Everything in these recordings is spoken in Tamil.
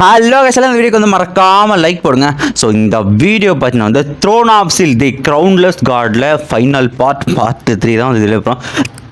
ஹலோ இந்த வீடியோக்கு வந்து மறக்காமல் லைக் போடுங்க. ஸோ இந்த வீடியோ பார்த்தீங்கன்னா வந்து த்ரோன் ஆஃப் சில் தி க்ரௌன்லெஸ் காட்ல ஃபைனல் பார்ட் 3 தான் வந்து இதில் இருப்போம்.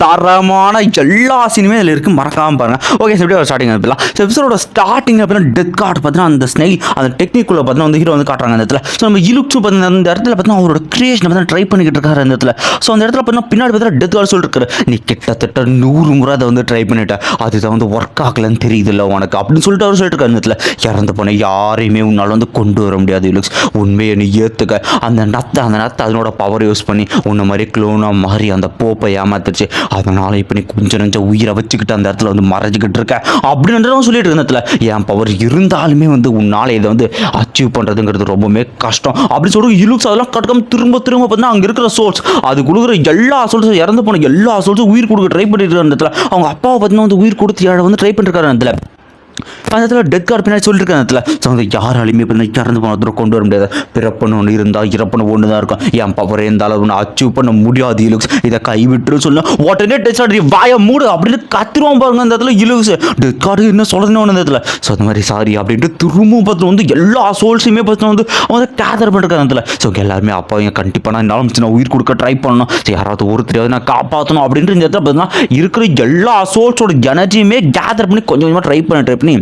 தரமான எல்லா சீனுமே இதில் இருக்குது, மறக்காமல் பாருங்கள். ஓகே, எப்படி ஒரு ஸ்டார்டிங் இருக்கலாம். ஸோ எபிசோட ஸ்டார்டிங் அப்படின்னா டெத் கார்டு பார்த்தீங்கன்னா அந்த ஸ்னெயில் அந்த டெக்னிக்குள்ளே பார்த்தீங்கன்னா வந்து ஹீரோ வந்து காட்டுறாங்க அந்த இடத்துல. ஸோ நம்ம இலுக்ஸு பார்த்தீங்கன்னா அந்த இடத்துல பார்த்தீங்கன்னா அவரோட கிரியேஷனை பார்த்தீங்கன்னா ட்ரை பண்ணிக்கிட்டு இருக்காரு அந்த இடத்துல. ஸோ அந்த இடத்துல பார்த்தீங்கன்னா பின்னாடி பார்த்தீங்கன்னா டெத் கார்டு சொல்லிட்டு இருக்காரு, நீ கிட்டத்தட்ட 100 முறை அதை வந்து ட்ரை பண்ணிட்ட, அதுதான் வந்து ஒர்க் ஆகலன்னு தெரியுது இல்லை உனக்கு அப்படின்னு சொல்லிட்டு அவர் சொல்லிட்டு இருக்காரு. அந்த இடத்துல இறந்து போன யாரையுமே உன்னால் வந்து கொண்டு வர முடியாது இலுக்ஸ், உண்மையை நீ ஏற்றுக்க. அந்த நத்தை அதனோட பவர் யூஸ் பண்ணி உன்ன மாதிரி க்ளோனாக மாறி அந்த போப்பை ஏமாத்துச்சு, அதனால் இப்போ நீ கொஞ்சம் நெஞ்ச உயிரை வச்சுக்கிட்டு அந்த இடத்துல வந்து மறைஞ்சிக்கிட்டு இருக்க அப்படின்னு சொல்லிட்டு இருந்ததுல என் பவர் இருந்தாலுமே வந்து உன்னால் இதை வந்து அச்சீவ் பண்ணுறதுங்கிறது ரொம்பவே கஷ்டம் அப்படின்னு சொல்லிட்டு இலுக்ஸ் அதெல்லாம் கட்டக்காம திரும்ப பார்த்தீங்கன்னா அங்கே இருக்கிற சோர்ஸ் அது கொடுக்குற எல்லா சோர்ஸும் இறந்து போன எல்லா சோர்ஸும் உயிர் கொடுக்க ட்ரை பண்ணிட்டு இருக்க இடத்துல அவங்க அப்பாவை பார்த்தீங்கன்னா வந்து உயிர் கொடுத்து வந்து ட்ரை பண்ணிருக்காரு அந்த இடத்துல டெத் கார்டு பின்னாடி சொல்லிட்டு இடத்துல. ஸோ வந்து யாராலையுமே இப்போ இறந்து போன கொண்டு வர முடியாது, பிறப்புன்னு ஒன்று இருந்தால் இறப்புன்னு ஒன்று தான் இருக்கும், என் பவர் இருந்தாலும் ஒன்று அச்சீவ் பண்ண முடியாது இலுக்ஸ், இதை கைவிட்டுன்னு சொல்ல உடனே டெத் கார்டு வாய மூடு அப்படின்னு கத்திருவான் பாருங்க அந்த இடத்துல இலுக்ஸ். டெத் கார்டு என்ன சொல்றதுன்னு ஒன்று இடத்துல. ஸோ அந்த மாதிரி சாரி அப்படின்ட்டு திரும்பவும் பார்த்து வந்து எல்லா சோல்ஸுமே பார்த்து வந்து அவங்க கேதர் பண்ணிருக்காங்க இடத்துல. ஸோ எல்லாருமே அப்பா என் கண்டிப்பாக நான் என்னால் உயிர் கொடுக்க ட்ரை பண்ணணும், ஸோ யாராவது ஒருத்தரையாவது நான் காப்பாற்றணும் அப்படின்ட்டு இந்த இடத்துல பார்த்தீங்கன்னா இருக்கிற எல்லா சோல்ஸோட எனர்ஜியுமே கேதர் பண்ணி கொஞ்சம் கொஞ்சமாக ட்ரை பண்ணி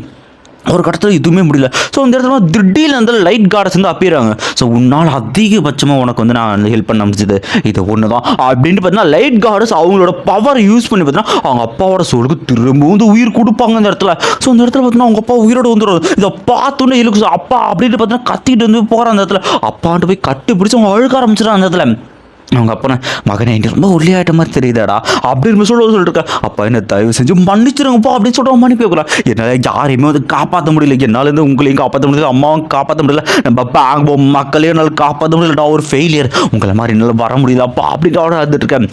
ஒரு கட்டத்தில் எதுவுமே முடியல. ஸோ இந்த இடத்துல திடீர்னு அந்த லைட் கார்டஸ் வந்து அப்பிடுறாங்க. ஸோ உன்னால் அதிகபட்சமாக உனக்கு வந்து நான் ஹெல்ப் பண்ண முடிஞ்சது இது ஒன்று தான் அப்படின்ட்டு பார்த்தீங்கன்னா லைட் கார்டஸ் அவங்களோட பவர் யூஸ் பண்ணி பார்த்தீங்கன்னா அவங்க அப்பாவோட சோலுக்கு திரும்ப வந்து உயிர் கொடுப்பாங்க இந்த இடத்துல. ஸோ இந்த இடத்துல பார்த்தீங்கன்னா அவங்க அப்பா உயிரோடு வந்துடும். இதை பார்த்தோன்னே இருக்கு அப்பா அப்படின்ட்டு பார்த்தீங்கன்னா கத்திட்டு வந்து போகிறான் அந்த இடத்துல. அப்பான்ட்டு போய் கட்டி பிடிச்சி அவங்க அழுக ஆரம்பிச்சிடறான் அந்த இடத்துல. அவங்க அப்பா மகனே என்ன ரொம்ப ஒல்லியாயிட்ட மாதிரி தெரியுதாடா அப்படின்னு சொல்லிட்டு இருக்கா. அப்பா என்ன தயவு செஞ்சு மன்னிச்சிருங்கப்பா அப்படின்னு சொல்லிட்டு மன்னிப்பு வைக்கிறான். என்னால் யாரையுமே வந்து காப்பாற்ற முடியல, என்னால் இருந்து உங்களையும் காப்பாற்ற முடியல, அம்மாவும் காப்பாற்ற முடியல, நம்ம பேங்க் மக்களையும் என்னால் காப்பாற்ற முடியலடா, ஒரு ஃபெயிலியர், உங்களை மாதிரி என்னால் வர முடியலப்பா அப்படின்ட்டு அவட வந்துட்டு இருக்கேன்.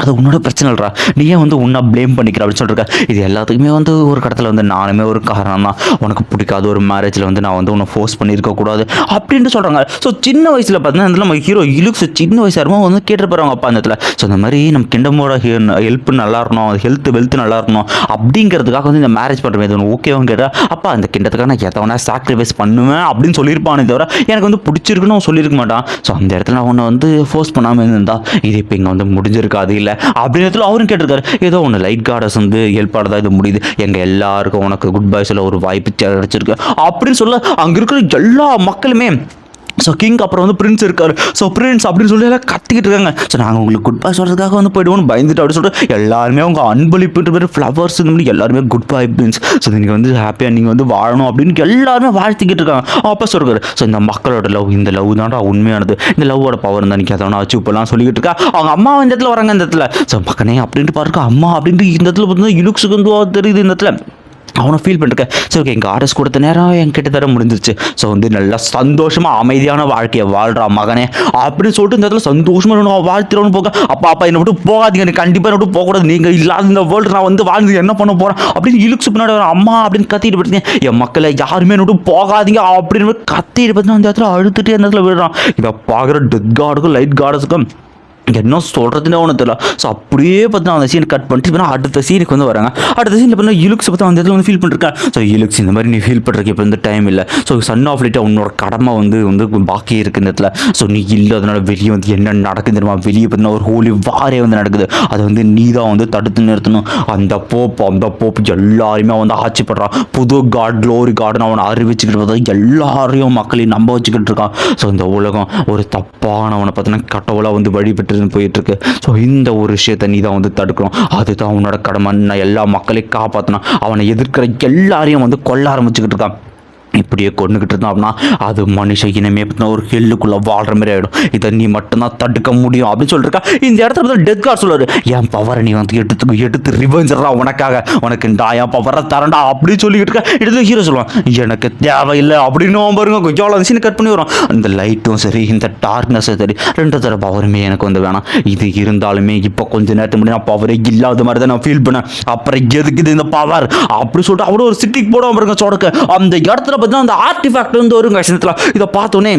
அது உன்னோட பிரச்சனை இல்லைடா, நீ ஏன் வந்து உன்னை ப்ளேம் பண்ணிக்கிற அப்படின்னு சொல்லிருக்க. இது எல்லாத்துக்குமே வந்து ஒரு கடத்தில் வந்து நானுமே ஒரு காரணம் தான், உனக்கு பிடிக்காத ஒரு மேரேஜில் வந்து நான் வந்து உன்னை ஃபோர்ஸ் பண்ணியிருக்கக்கூடாது அப்படின்ட்டு சொல்கிறாங்க. ஸோ சின்ன வயசில் பார்த்தீங்கன்னா இந்த நம்ம ஹீரோ இலுக்ஸ் சின்ன வயசாக வந்து கேட்டு போகிறாங்க அப்பா அந்த இடத்துல. ஸோ இந்த மாதிரி நம்ம கிண்டமோட ஹெல்ப் நல்லா இருக்கணும், வெல்த் நல்லா இருக்கணும் அப்படிங்கிறதுக்காக வந்து இந்த மேரேஜ் பண்ணுற இது ஒன்று ஓகேவான்னு கேட்டால் அப்பா அந்த கிண்டத்துக்காக நான் எதவனா சாக்ரிஃபைஸ் பண்ணுவேன் அப்படின்னு சொல்லியிருப்பானே தவிர எனக்கு வந்து பிடிச்சிருக்குன்னு அவன் சொல்லியிருக்க மாட்டான். ஸோ அந்த இடத்துல அவனை வந்து ஃபோர்ஸ் பண்ணாமல் இருந்தால் இது இப்போ இங்கே வந்து முடிஞ்சிருக்காது இல்லை அப்படின்னு அவரும் கேட்டிருக்காரு. ஏதோ ஒன்று லைட் கார்டஸ் வந்து ஹெல்ப் ஆடுறதா இது முடியுது, எங்கள் எல்லாருக்கும் உனக்கு குட் பை சொல்ல ஒரு வாய்ப்பு கிடைச்சிருக்கு அப்படின்னு சொல்ல அங்கே இருக்கிற எல்லா மக்களுமே. ஸோ கிங் அப்புறம் வந்து பிரின்ஸ் இருக்காரு. ஸோ பிரின்ஸ் அப்படின்னு சொல்லி எல்லாம் கத்திக்கிட்டு இருக்காங்க. ஸோ நாங்கள் உங்களுக்கு குட் பை சொல்கிறதுக்காக வந்து போய்டுவோம்னு பயந்துட்டு அப்படின்னு சொல்லிட்டு எல்லாருமே அவங்க அன்பளிப்புன்ற பேர் ஃப்ளவர்ஸ் இந்த மாதிரி எல்லாருமே குட் பை பிரின்ஸ், ஸோ நீங்கள் வந்து ஹாப்பியாக நீங்கள் வந்து வாழணும் அப்படின்னு எல்லாருமே வாழ்த்திக்கிட்டு இருக்காங்க. அப்போ சொல்கிறாரு, ஸோ இந்த மக்களோட லவ் இந்த லவ் தான்டா உண்மையானது, இந்த லவ்வோட பவர் தான் நீங்கள் அதை அச்சீவ் பண்ணலாம் சொல்லிக்கிட்டு இருக்கா. அவங்க அம்மா இந்த இடத்துல வராங்க இந்த இடத்துல. ஸோ மக்கனே அப்படின்ட்டு பாருங்க அம்மா அப்படின்ட்டு இந்த இடத்துல பார்த்தீங்கன்னா இலுக்ஸுக்கு வந்து தெரியுது இந்த இடத்துல. அவனை ஃபீல் பண்ணிருக்கேன். சரி ஓகே, எங்கள் ஆர்டர்ஸ் கொடுத்த நேரம் என்கிட்ட தர முடிஞ்சிருச்சு, ஸோ வந்து நல்லா சந்தோஷமாக அமைதியான வாழ்க்கையை வாழ்கிறா மகனே அப்படின்னு சொல்லிட்டு இந்த இடத்துல சந்தோஷமாக நான் வாழ்த்துறோன்னு போக அப்பா என்னை விட்டு போகாதீங்க, எனக்கு கண்டிப்பாக என்ன விட்டு போகக்கூடாது, நீங்கள் இல்லாத இந்த வேர்ல்டு நான் வந்து வாழ்ந்து என்ன பண்ண போகிறேன் அப்படின்னு இலுக்ஸ் பின்னாடி அம்மா அப்படின்னு கத்திட்டு பார்த்தீங்க. என் மக்களை யாருமே என்ன விட்டு போகாதீங்க அப்படின்னு கத்திட்டு பார்த்தீங்கன்னா அந்த இடத்துல அழுத்துட்டு அந்த இடத்துல விடுறான். இதை பார்க்குற டெத் கார்டுக்கும் லைட் கார்டஸுக்கும் என்ன சொல்கிறதுன்னு ஒன்று தெரியல. ஸோ அப்படியே பார்த்தீங்கன்னா அந்த சீன் கட் பண்ணிட்டு இப்போ அடுத்த சீனுக்கு வந்து வராங்க. அடுத்த சீனில் பார்த்தீங்கன்னா இலுக்ஸ் பார்த்து அந்த இடத்துல வந்து ஃபீல் பண்ணிருக்கேன். ஸோ இலுக்ஸ் இந்த மாதிரி நீ ஃபீல் பண்ணுறதுக்கு இப்போ வந்து டைம் இல்லை, ஸோ சன் ஆஃப் லைட்டாக உன்னோட கடமை வந்து பாக்கி இருக்குது இந்த இடத்துல. ஸோ நீ இல்லை அதனால வெளியே வந்து என்ன நடக்குது தெரியுமா, வெளியே பார்த்தீங்கன்னா ஒரு ஹோலி வாரே வந்து நடக்குது, அதை வந்து நீ தான் வந்து தடுத்து நிறுத்தணும். அந்த போப்பு எல்லாருமே வந்து ஆட்சிப்படுறான், புது காட் க்ளோரி கார்டுன்னு அவனை அறிவிச்சுக்கிட்டு பார்த்தா எல்லாரையும் மக்களையும் நம்ப வச்சுக்கிட்டு இருக்கான். ஸோ இந்த உலகம் ஒரு தப்பானவனை பார்த்தீங்கன்னா கடவுளாக வந்து வழிபட்டு போயிட்டு இருக்கு. ஸோ இந்த ஒரு விஷயத்தை நீ தான் வந்து தடுக்கணும், அதுதான் உன்னோட கடமை. நான் எல்லா மக்களையும் காப்பாற்றணும், அவனை எதிர்க்கிற எல்லாரையும் வந்து கொல்ல ஆரம்பிச்சுக்கிட்டு இருக்கான். இப்படியே கொண்டுகிட்டு இருந்தான் அப்படின்னா அது மனுஷ இனமே ஒரு ஹெல்லுக்குள்ளே வாழ்கிற மாதிரி ஆகிடும், இதை நீ மட்டும்தான் தடுக்க முடியும் அப்படின்னு சொல்லிருக்கா. இந்த இடத்துல டெத் கார்டு சொல்லுவார், என் பவரை நீ வந்து எடுத்து ரிவெஞ்சிடா, உனக்காக உனக்கு என் பவரை தரண்டா அப்படின்னு சொல்லிக்கிட்டு இருக்கா. இடத்துல ஹீரோ சொல்லுவான் எனக்கு தேவையில்லை அப்படின்னு பாருங்க கொஞ்சம் அவ்வளோ சீன் கட் பண்ணி வரும். இந்த லைட்டும் சரி இந்த டார்க்னஸும் சரி ரெண்டு தர பவருமே எனக்கு வந்து வேணாம், இது இருந்தாலுமே இப்போ கொஞ்சம் நேரத்துக்கு முன்னாடி நான் பவரே இல்லாத மாதிரி தான் நான் ஃபீல் பண்ணேன், அப்புறம் எதுக்கு இது இந்த பவர் அப்படி சொல்லிட்டு அவ்வளோ ஒரு சிட்டிக்கு போடாமல் பாருங்க சொடக்க அந்த இடத்துல அந்த ஆர்டிஃபேக்ட் வந்து ஒரு விஷயத்தில் இதை பார்த்தோன்னே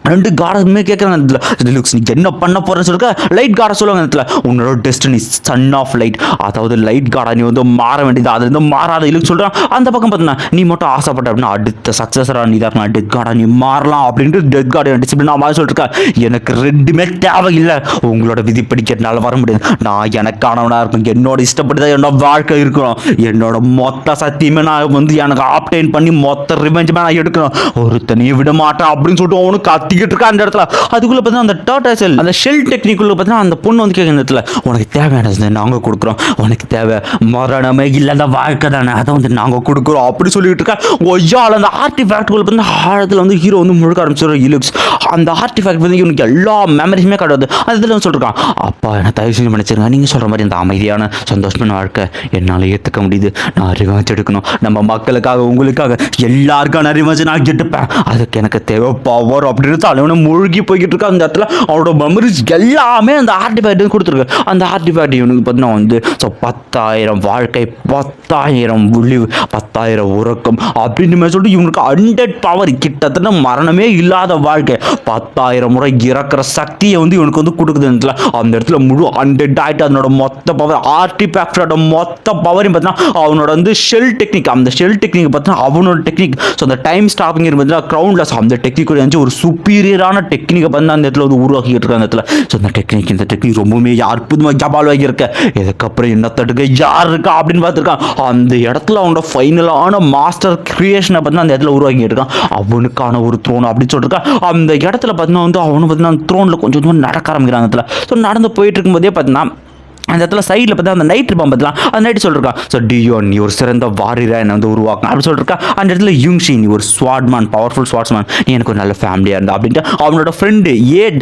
2 கார்டுமே கேட்குறாங்க அந்த இடத்துல லுக்ஸ் நீ என்ன பண்ண போறேன்னு சொல்லிருக்க லைட் கார்டை சொல்லுவாங்க அந்த இடத்துல உன்னோட டெஸ்டினி சன் ஆஃப் லைட் அதாவது லைட் கார்டை நீ வந்து மாற வேண்டியது அது வந்து மாறாத லுக் சொல்கிறான் அந்த பக்கம் பார்த்தீங்கன்னா நீ மட்டும் ஆசைப்பட்ட அப்படின்னா அடுத்த சக்ஸஸராக நீ தான் டெத் கார்டை நீ மாறலாம் அப்படின்ட்டு டெத் கார்டு டிசிப்ளின் மாதிரி சொல்லிருக்கேன் எனக்கு 2மே தேவையில்லை உங்களோட விதிப்படிக்கிறதுனால வர முடியாது நான் எனக்கானவனாக இருக்கும் என்னோட இஷ்டப்படி தான் என்னோட வாழ்க்கை இருக்கணும் என்னோட மொத்த சத்தியமே நான் வந்து எனக்கு ஆப்டைன் பண்ணி மொத்த ரிவெஞ்சுமே நான் எடுக்கணும் ஒருத்தனையும் விட மாட்டேன் அப்படின்னு சொல்லிட்டு அவனுக்கு கத்திக்கிட்டு இருக்கா அந்த இடத்துல அதுக்குள்ள பார்த்தா அந்த டாட்டாசெல் அந்த ஷெல் டெக்னிக்குள்ள பார்த்தா அந்த பொண்ணு வந்து கேட்குற இடத்துல உனக்கு தேவையானது நாங்கள் கொடுக்குறோம் உனக்கு தேவை மரணமே இல்லாத வாழ்க்கை தானே அதை வந்து நாங்கள் கொடுக்குறோம் அப்படி சொல்லிட்டு இருக்கா ஒய்யால் அந்த ஆர்டிஃபேக்ட்கள் வந்து ஆழத்தில் வந்து ஹீரோ வந்து முழுக்க ஆரம்பிச்சிடும் இலுக்ஸ் அந்த ஆர்டிஃபேக்ட் வந்து இவனுக்கு எல்லா மெமரிஸுமே கிடையாது அது இதில் வந்து சொல்லிருக்கான் அப்பா என்ன தயவு செஞ்சு மன்னிச்சிருங்க நீங்கள் சொல்கிற மாதிரி அந்த அமைதியான சந்தோஷமான வாழ்க்கை என்னால் ஏற்றுக்க முடியுது நான் ரிவெஞ்ச் எடுக்கணும் நம்ம மக்களுக்காக உங்களுக்காக எல்லாருக்கான ரிவெஞ்ச் நான் எடுப்பேன் அதுக்கு எனக்கு தேவை பவர் அப்படின்னு தலைவனை மூழ்கி போய்கிட்டு இருக்கா அந்த இடத்துல அவனோட மெமரிஸ் எல்லாமே அந்த ஆர்டிஃபேக்ட் கொடுத்துருக்கு அந்த ஆர்டிஃபேக்ட் இவனுக்கு பார்த்தீங்கன்னா வந்து ஸோ 10,000 வாழ்க்கை 10,000 விழிவு 10,000 உறக்கம் அப்படின்னு சொல்லிட்டு இவனுக்கு 100 பவர் கிட்டத்தட்ட மரணமே இல்லாத வாழ்க்கை 10,000 முறை இறக்குற சக்தியை வந்து இவனுக்கு வந்து கொடுக்குது அந்த இடத்துல முழு 100 ஆகிட்டு அதனோட மொத்த பவர் ஆர்டிஃபேக்டோட மொத்த பவரையும் பார்த்தீங்கன்னா அவனோட வந்து ஷெல் டெக்னிக் அந்த ஷெல் டெக்னிக் பார்த்தீங்கன்னா அவனோட டெக்னிக் ஸோ அந்த டைம் ஸ்டாப்பிங் பார்த்தீங்கன்னா க்ரௌண்ட்லெஸ் அந்த டெக்னிக் வந்து ஒரு சுப்பீரியரான டெக்னிக்கை வந்து அந்த இடத்துல வந்து உருவாக்கிட்டு இருக்க அந்த இடத்துல ஸோ அந்த டெக்னிக் இந்த டெக்னிக் ரொம்பவுமே அற்புதமாக ஜபால்வாகி இருக்க இதுக்கப்புறம் என்ன தடுக்க யார் இருக்கா அப்படின்னு பார்த்துருக்கான் அந்த இடத்துல அவனோட ஃபைனலான மாஸ்டர் கிரியேஷனை பார்த்தீங்கன்னா அந்த இடத்துல உருவாக்கி இருக்கான் அவனுக்கான ஒரு த்ரோன் அப்படின்னு சொல்லியிருக்கான் அந்த இடத்துல பார்த்தீங்கன்னா வந்து அவனு பார்த்தீங்கன்னா அந்த த்ரோனில் கொஞ்சம் கொஞ்சம் நடக்க ஆரம்பிக்கிறான் அந்த இடத்துல ஸோ நடந்து போயிட்டு இருக்கும்போதே பார்த்தீங்கன்னா அந்த இடத்துல சைடில் பார்த்தா அந்த நைட் இருப்பான் பார்த்தலாம் அந்த நைட்டு சொல்லிருக்கான் ஸோ டியோன் நீ ஒரு சிறந்த வாரியரை என்னை வந்து உருவாக்கும் அப்படின்னு சொல்லிருக்கா அந்த இடத்துல யூங்ஷி நீ ஒரு ஸ்வாட்மேன் பவர்ஃபுல் ஸ்வாட்ஸ்மேன் நீ எனக்கு ஒரு நல்ல ஃபேமிலியாக இருந்தா அப்படின்ட்டு அவனோட ஃப்ரெண்டு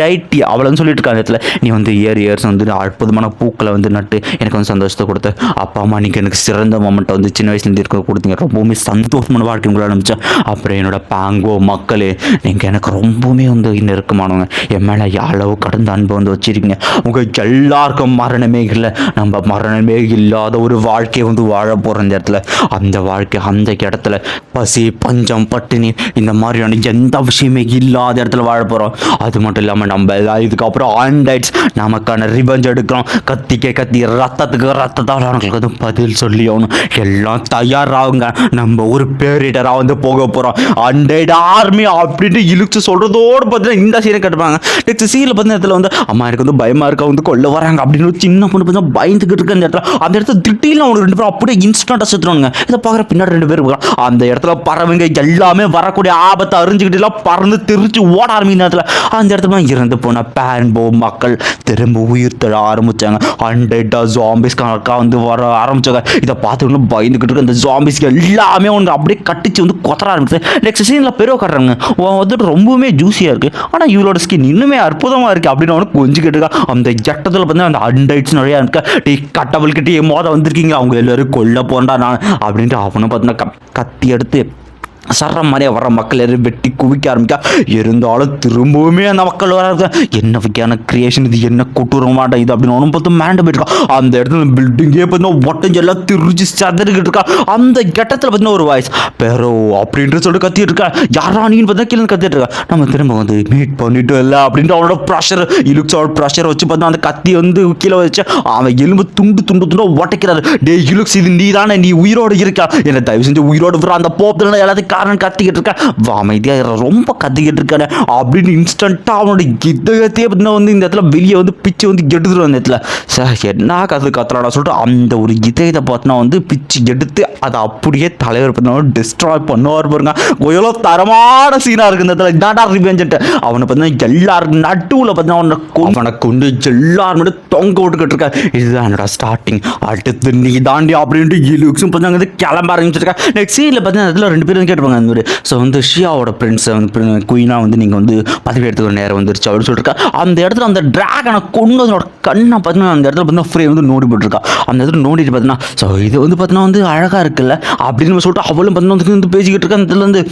டைட்டி அவளை வந்து சொல்லிட்டு இருக்கா அந்த இடத்துல நீ வந்து இயர்ஸ் வந்து அற்புதமான பூக்களை வந்து நட்டு எனக்கு வந்து சந்தோஷத்தை கொடுத்த அப்பா அம்மா நீங்கள் எனக்கு சிறந்த மொமெண்ட்டை வந்து சின்ன வயசுலேருந்து இருக்க கொடுத்தீங்க ரொம்பவுமே சந்தோஷமான வாழ்க்கை உங்களை ஆரம்பித்தேன் அப்புறம் என்னோட பேங்கோ மக்களே நீங்கள் எனக்கு ரொம்பவுமே வந்து நெருக்கமானவங்க என் மேலே அளவு கடந்த அன்பை வந்து வச்சிருக்கீங்க உங்கள் எல்லாருக்கும் மரணமே இல்லை நம்ம மரணமே இல்லாத ஒரு வாழ்க்கையை வந்து வாழ போகிற இந்த இடத்துல அந்த வாழ்க்கை அந்த இடத்துல பசி பஞ்சம் பட்டினி இந்த மாதிரியான எந்த விஷயமே இல்லாத இடத்துல வாழ போகிறோம் அது மட்டும் இல்லாமல் நம்ம இதுக்கப்புறம் ஆண்டைட்ஸ் நமக்கான ரிவெஞ்ச் எடுக்கிறோம் கத்தி ரத்தத்துக்கு ரத்தத்தால் அவங்களுக்கு வந்து பதில் சொல்லி ஆகணும் எல்லாம் தயாராகுங்க நம்ம ஒரு பேரிடராக வந்து போக போகிறோம் அண்டைட் ஆர்மி அப்படின்ட்டு இழுத்து சொல்கிறதோடு பார்த்தீங்கன்னா இந்த சீனை கட்டுப்பாங்க நெக்ஸ்ட் சீனில் பார்த்தீங்கன்னா இடத்துல வந்து அம்மா எனக்கு வந்து பயமாக இருக்கா வந்து கொள்ள வராங்க அப்படின்னு ஒரு சின்ன பொண்ணு பார்த்தா பயந்துக்கிட்டு இருக்கு அந்த இடத்துல திடீர்னு அவங்க 2 பேரும் அப்படியே இன்ஸ்டன்ட்டாக செத்துருவாங்க இதை பார்க்குற பின்னாடி 2 பேர் அந்த இடத்துல பறவைங்க எல்லாமே வரக்கூடிய ஆபத்தை அறிஞ்சுக்கிட்டு எல்லாம் பறந்து தெரிச்சு ஓட ஆரம்பிக்கிற நேரத்தில் அந்த இடத்துல இறந்து போன பேன்போ மக்கள் திரும்ப உயிர் தழ ஆரம்பிச்சாங்க ஹண்ட்ரட் ஜாம்பிஸ் கணக்காக வந்து வர ஆரம்பிச்சாங்க இதை பார்த்துக்கிட்டு பயந்துக்கிட்டு இருக்கு அந்த ஜாம்பிஸ் எல்லாமே ஒன்று அப்படியே கட்டிச்சு வந்து கொத்தர ஆரம்பிச்சு நெக்ஸ்ட் சீனில் பெருவை காட்டுறாங்க வந்துட்டு ரொம்பவுமே ஜூஸியாக இருக்குது ஆனால் இவளோட ஸ்கின் இன்னுமே அற்புதமாக இருக்குது அப்படின்னு அவனுக்கு கொஞ்சிக்கிட்டு இருக்கா அந்த ஜட்டத்தில் பார்த்தீங்கன்னா அந்த அண்டைட்ஸ் நிறையா இருக்கா டீ கட்டவள்கிட்ட மோத வந்திருக்கீங்க அவங்க எல்லாரும் கொல்ல போண்டா நான் அப்படின்ட்டு அவனும் பார்த்தீங்கன்னா கத்தி எடுத்து சர்ற மாதிரியே வர மக்கள் எல்லாம் வெட்டி குவிக்க ஆரம்பிக்கா இருந்தாலும் திரும்பவுமே அந்த மக்கள் வர என்ன வகையான கிரியேஷன் இது என்ன கொட்டுறமாட்டா இது அப்படின்னு ஒன்றும் பார்த்து மேண்ட போயிருக்கா அந்த இடத்துல பில்டிங்கே பார்த்தீங்கன்னா ஒட்டஞ்சு எல்லாம் திருச்சி சதறிக்கிட்டு இருக்கா அந்த கட்டத்தில் பார்த்தீங்கன்னா ஒரு வாய்ஸ் பேரோ அப்படின்ட்டு சொல்லிட்டு கத்திட்டு இருக்கா யாரா நீன்னு பார்த்தா கீழே கத்திட்டு இருக்கா நம்ம திரும்ப வந்து மீட் பண்ணிட்டு இல்லை அப்படின்ட்டு அவனோட ப்ரெஷர் இலுக்ஸோட ப்ரெஷர் வச்சு பார்த்தா அந்த கத்தி வந்து கீழே வச்சு அவன் எலும்பு துண்டு உடைக்கிறாரு டே இலுக்ஸ் இது நீ தானே நீ உயிரோடு இருக்கா என்ன தயவு செஞ்சு உயிரோடு விடுற அந்த போப்பில் எல்லாத்தையும் காரணம் கத்திக்கிட்டு இருக்கா அமைதியாக ரொம்ப கத்திக்கிட்டு இருக்காரு அப்படின்னு இன்ஸ்டன்ட்டாக அவனோட இதயத்தையே பார்த்தீங்கன்னா வந்து இந்த இடத்துல வெளியே வந்து பிச்சு வந்து எடுத்துட்டு அந்த இடத்துல சார் என்ன கத்துறாடா சொல்லிட்டு அந்த ஒரு இதயத்தை பார்த்தீங்கன்னா வந்து பிச்சு எடுத்து அதை அப்படியே தலைவர் பார்த்தீங்கன்னா டிஸ்ட்ராய் பண்ணுவார் பாருங்க எவ்வளோ தரமான சீனாக இருக்குது இந்த இடத்துல இதாண்டா ரிவெஞ்சுட்டு அவனை பார்த்தீங்கன்னா எல்லாருக்கும் நடுவில் பார்த்தீங்கன்னா அவனை கொண்டு எல்லாருமே தொங்க விட்டுக்கிட்டு இருக்கா இதுதான் என்னோட ஸ்டார்டிங் அடுத்து நீ தாண்டி அப்படின்ட்டு இலுக்ஸும் பார்த்தீங்கன்னா கிளம்ப ஆரம்பிச்சிருக்கா நெக்ஸ்ட் சீனில் பார்த்தீங்கன்னா இடத்துல 2 பேரும் கேட்டுப்பாங்க அந்த மாதிரி ஸோ வந்து ஷியாவோட பிரின்ஸை வந்து குயினாக வந்து நீங்கள் வந்து பதவி எடுத்துக்கிற நேரம் வந்துருச்சு அப்படின்னு சொல்லியிருக்கா அந்த இடத்துல அந்த டிராகனை கொண்டு அதனோட கண்ணை பார்த்தீங்கன்னா அந்த இடத்துல பார்த்தீங்கன்னா ஃப்ரே வந்து நோண்டி போட்டுருக்கா அந்த இடத்துல நோண்டிட்டு பார்த்தீங்கன்னா ஸோ இது வந்து பார்த்தீங்கன்னா வந்து அழகாக இருக்குல்ல அப்படின்னு சொல்லிட்டு அவளும் பார்த்தீங்கன்னா வந்து பேசிக்கிட்டு இருக்கா அந்த இடத்துல வந்து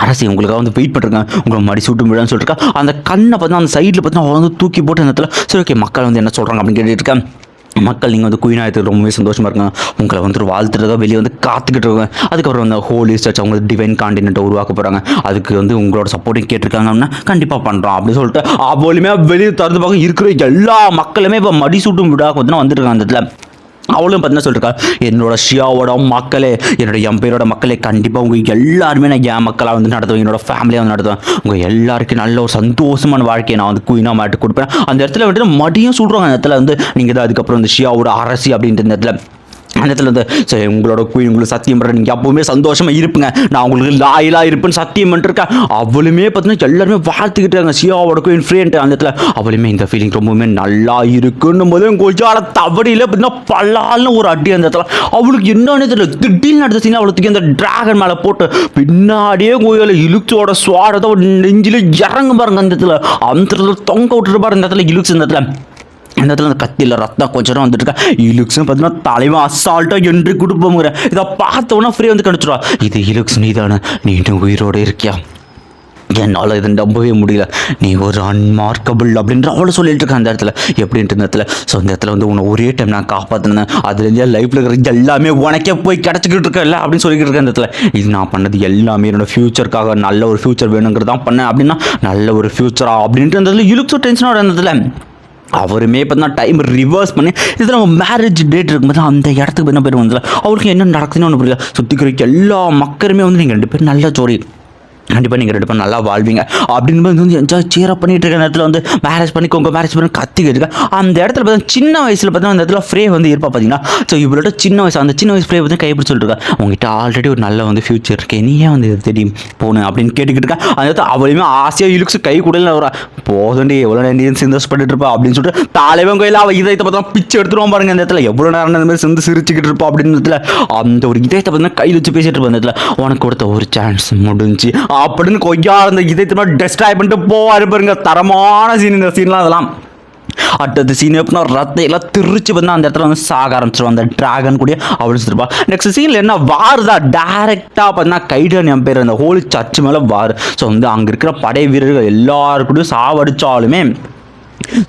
அரசி உங்களுக்காக வந்து வெயிட் பண்ணிருக்காங்க உங்களை மடி சூட்டு விடான்னு சொல்லியிருக்கா அந்த கண்ணை பார்த்தீங்கன்னா அந்த சைடில் பார்த்தீங்கன்னா அவள் வந்து தூக்கி போட்டு அந்த இடத்துல சரி ஓகே மக்கள் வந்து என்ன சொல்கிறாங்க அப்படின்னு கேட்டுட்டு இருக்கேன் மக்கள் நீங்கள் வந்து குயின் ஆகிட்டு ரொம்பவே சந்தோஷமாக இருக்காங்க. உங்களை வந்து வாழ்த்துறதா வெளியே வந்து காத்துக்கிட்டு இருக்காங்க. அதுக்கப்புறம் வந்து ஹோலி சர்ச் அவங்க டிவைன் காண்டினென்ட்டை உருவாக்க போகிறாங்க. அதுக்கு வந்து உங்களோட சப்போர்ட்டும் கேட்டிருக்காங்க அப்படின்னா கண்டிப்பாக பண்ணுறோம் அப்படின்னு சொல்லிட்டு அவளுமே வெளியே திறந்து பார்க்க இருக்கிற எல்லா மக்களுமே இப்போ மடிசூட்டும் விழாக்கு பார்த்தீங்கன்னா வந்துருக்காங்க. அந்த இடத்துல அவளும் பார்த்தீங்கன்னா சொல்லியிருக்கா, என்னோட ஷியாவோட மக்களே, என்னோட எம்பையரோட மக்களே, கண்டிப்பாக உங்கள் எல்லாருமே நான் என் மக்களாக வந்து நடத்துவேன், என்னோட ஃபேமிலியாக வந்து நடத்துவேன். உங்கள் எல்லாருக்கும் நல்ல ஒரு சந்தோஷமான வாழ்க்கையை நான் வந்து குயினாக மாட்டி கொடுப்பேன். அந்த இடத்துல வந்துட்டு மடியும் சொல்கிறாங்க. அந்த இடத்துல வந்து நீங்கள் தான் அதுக்கப்புறம் வந்து ஷியாவோட அரசி அப்படின்ற இடத்துல அந்த இடத்துல வந்து சரி உங்களோட குயின் உங்களுக்கு சத்தியம் பண்ணுறேன், நீங்கள் எப்பவுமே சந்தோஷமாக இருப்புங்க, நான் உங்களுக்கு லாயலாக இருப்பேன்னு சத்தியம் பண்ணிருக்கேன். அவளுமே பார்த்தீங்கன்னா எல்லாருமே வாழ்த்துக்கிட்டாங்க ஷியாவோட குயின் ஃப்ரெண்ட். அந்த இடத்துல அவளுமே இந்த ஃபீலிங் ரொம்பவுமே நல்லா இருக்குன்னும் போது கொஞ்சம் தவறியில் பார்த்தீங்கன்னா பல்லால்னு ஒரு அடி. அந்த இடத்துல அவளுக்கு என்னன்னு தெரியல, திடீர்னு அடுத்த சீன் அவளுக்கு அந்த டிராகன் மேலே போட்டு பின்னாடியே கோயில இலுக்ஸோட சுவாடத்தை நெஞ்சில் இறங்க பாருங்க. அந்த இடத்துல அந்த இடத்துல தொங்க விட்டுட்டு பாருங்க. இந்த இடத்துல இலுக்ஸ் இந்த இடத்துல அந்த கத்தியில் ரத்தம் கொஞ்சம் நேரம் வந்துட்டு இருக்கா. இலுக்ஸ்னு பார்த்தீங்கன்னா தலைவன் அசால்ட்டாக என்று கொடுப்போங்கிற இதை பார்த்தோன்னா ஃப்ரீ வந்து கிடச்சிடுவா. இது இலுக்ஸ் நீ தானே, நீ இன்னும் உயிரோடு இருக்கியா, என்னால் இதை நம்பவே முடியல, நீ ஒரு அன்மார்க்கபிள் அப்படின்ற அவளை சொல்லிட்டு இருக்கேன். அந்த இடத்துல எப்படின்ற இடத்துல ஸோ அந்த இடத்துல வந்து உன்னை ஒரே டைம் நான் காப்பாற்றினேன், அதுலேருந்து லைஃப்பில் இருக்கிற எல்லாமே உனக்கே போய் கிடச்சிக்கிட்டு இருக்கல அப்படின்னு சொல்லிக்கிட்டு இருக்கேன். அந்த இடத்துல இது நான் பண்ணது எல்லாமே என்னோட ஃப்யூச்சருக்காக, நல்ல ஒரு ஃப்யூச்சர் வேணுங்கிறது தான் பண்ணேன் அப்படின்னா நல்ல ஒரு ஃப்யூச்சரா அப்படின்ட்டு அந்த இடத்துல இலுக்ஸோ டென்ஷனாக இருந்ததுல அவருமே பார்த்தீங்கன்னா டைம் ரிவர்ஸ் பண்ணி இதில் நம்ம மேரேஜ் டேட் இருக்கும்போது அந்த இடத்துக்கு பார்த்தீங்கன்னா பேர் வந்து அவருக்கு என்ன நடக்குதுன்னு ஒன்று புரியல. சுற்றிக்கிற எல்லா மக்களுமே வந்து நீங்கள் 2 பேரும் நல்ல ஜோடி, கண்டிப்பாக நீங்கள் 2 பேரும் நல்லா வாழ்வீங்க அப்படின்னு வந்து என்ஜாய் சேரப் பண்ணிட்டு இருக்க நேரத்தில் வந்து மேரேஜ் பண்ணிக்கோங்க மேரேஜ் பண்ணி கத்திக்கிட்டு இருக்கேன். அந்த இடத்துல பார்த்தீங்கன்னா சின்ன வயசில் பார்த்தீங்கன்னா அந்த இடத்துல ஃப்ரே வந்து இருப்பா பார்த்தீங்கன்னா. ஸோ இவளோட சின்ன வயசு அந்த சின்ன வயசு ஃப்ரே வந்து கைப்பிடி சொல்லிட்டு இருக்கா, உங்ககிட்ட ஆல்ரெடி ஒரு நல்ல வந்து ஃபியூச்சர் இருக்கே, நீ ஏன் வந்து தெரியும் போகணும் அப்படின்னு கேட்டுக்கிட்டு இருக்கா. அந்த இடத்துல அவளையுமே ஆசையாக இழுக்ஸ் கை கூடல வரா, போதுண்டி எவ்வளோ நேரம் சந்தோஷப்பட்டு இருப்பா அப்படின்னு சொல்லிட்டு தலைவன் கையில் அவள் இதயத்தை பார்த்தா பிச்சு எடுத்துருவான் பாருங்க. அந்த இடத்துல எவ்வளோ நேரம் இந்த மாதிரி சேர்ந்து சிரிச்சுக்கிட்டு இருப்பா அப்படின்னு அந்த ஒரு இதயத்தை பார்த்தீங்கன்னா கையில் வச்சு பேசிட்டு இருப்பா. அந்த இடத்துல உனக்கு கொடுத்த ஒரு சான்ஸ் முடிஞ்சு அப்படின்னு கொய்யா அந்த இதயத்தை டெஸ்ட்ராய் பண்ணிட்டு போவாரு பாருங்க. தரமான சீன் இந்த சீன்லாம். அதெல்லாம் அடுத்த சீன் எப்படின்னா ரத்த எல்லாம் திருச்சி வந்து அந்த இடத்துல வந்து சாக ஆரம்பிச்சிருவோம் அந்த டிராகன் கூட அவள் இருப்பா. நெக்ஸ்ட் சீனில் என்ன வார் தான் டேரெக்டாக பார்த்தீங்கன்னா கைடன் எம்பையர் அந்த ஹோலி சர்ச் மேலே வார். ஸோ வந்து அங்கே இருக்கிற படை வீரர்கள் எல்லாருக்கூடையும் சாவடிச்சாலுமே